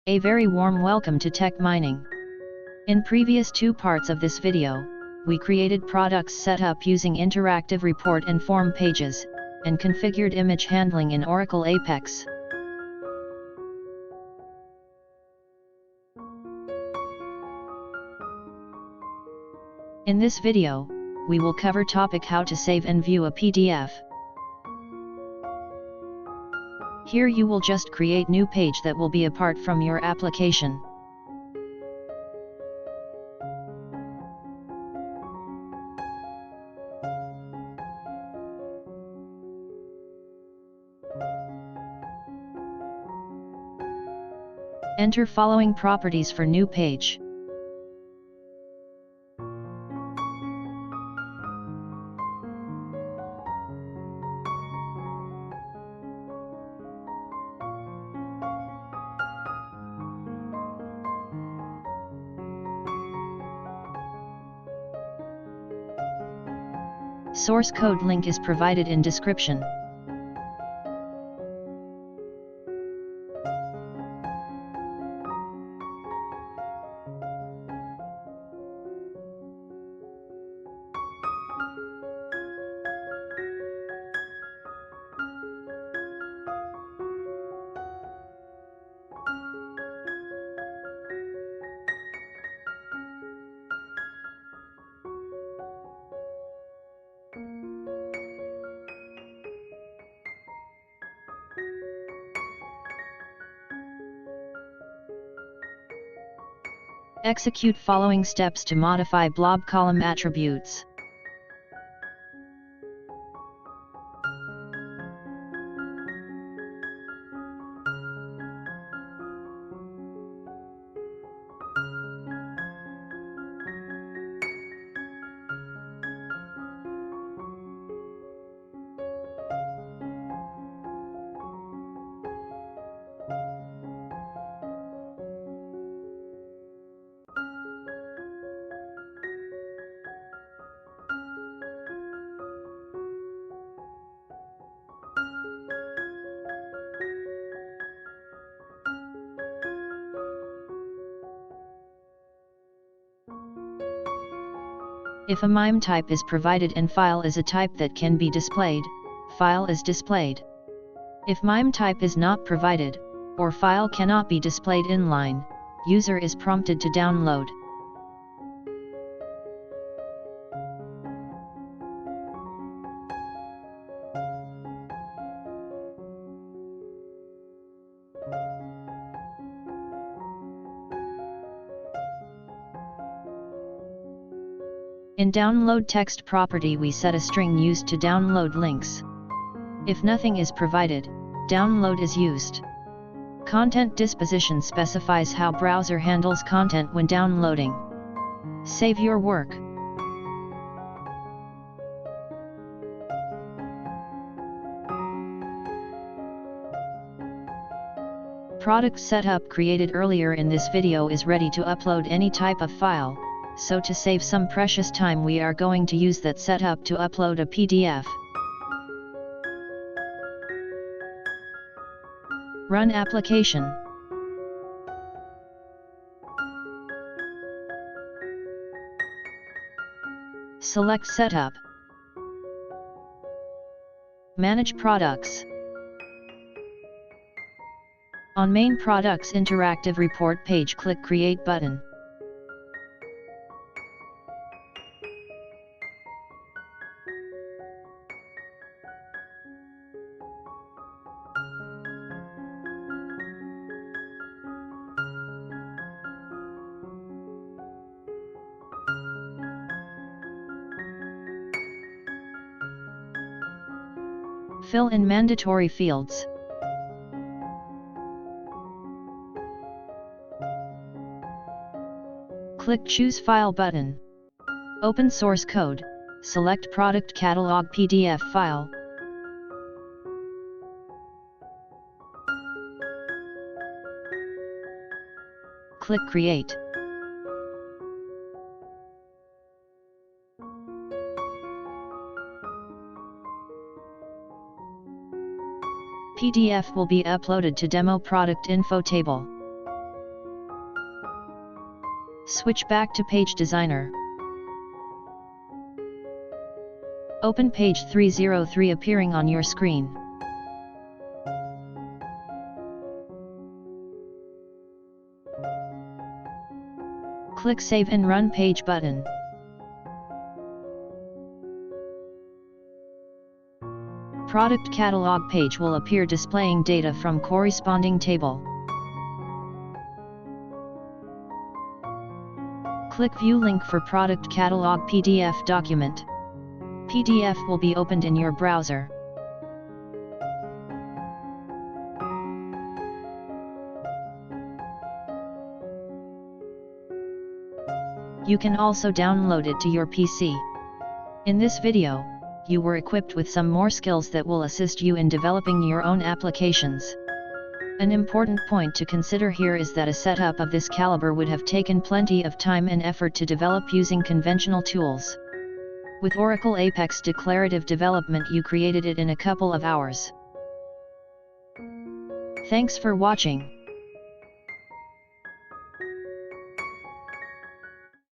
A very warm welcome to Tech Mining. In previous two parts of this video, we created products setup using interactive report and form pages, and configured image handling in Oracle Apex. In this video, we will cover topic how to save and view a PDF. Here you will just create new page that will be apart from your application. Enter following properties for new page. Source code link is provided in description. Execute following steps to modify blob column attributes. If a MIME type is provided and file is a type that can be displayed, file is displayed. If MIME type is not provided, or file cannot be displayed inline, user is prompted to download. In download text property we set a string used to download links. If nothing is provided, download is used. Content disposition specifies how browser handles content when downloading. Save your work. Product setup created earlier in this video is ready to upload any type of file. So to save some precious time we are going to use that setup to upload a PDF. Run application. Select Setup. Manage Products. On Main Products Interactive Report page click Create button. Fill in mandatory fields. Click Choose File button. Open source code, select Product Catalog PDF file. Click Create. PDF will be uploaded to Demo Product Info table. Switch back to Page Designer. Open page 303 appearing on your screen. Click Save and Run Page button. Product catalog page will appear displaying data from corresponding table. Click View link for product catalog PDF document. PDF will be opened in your browser. You can also download it to your PC. In this video, you were equipped with some more skills that will assist you in developing your own applications. An important point to consider here is that a setup of this caliber would have taken plenty of time and effort to develop using conventional tools. With Oracle Apex Declarative Development, you created it in a couple of hours. Thanks for watching.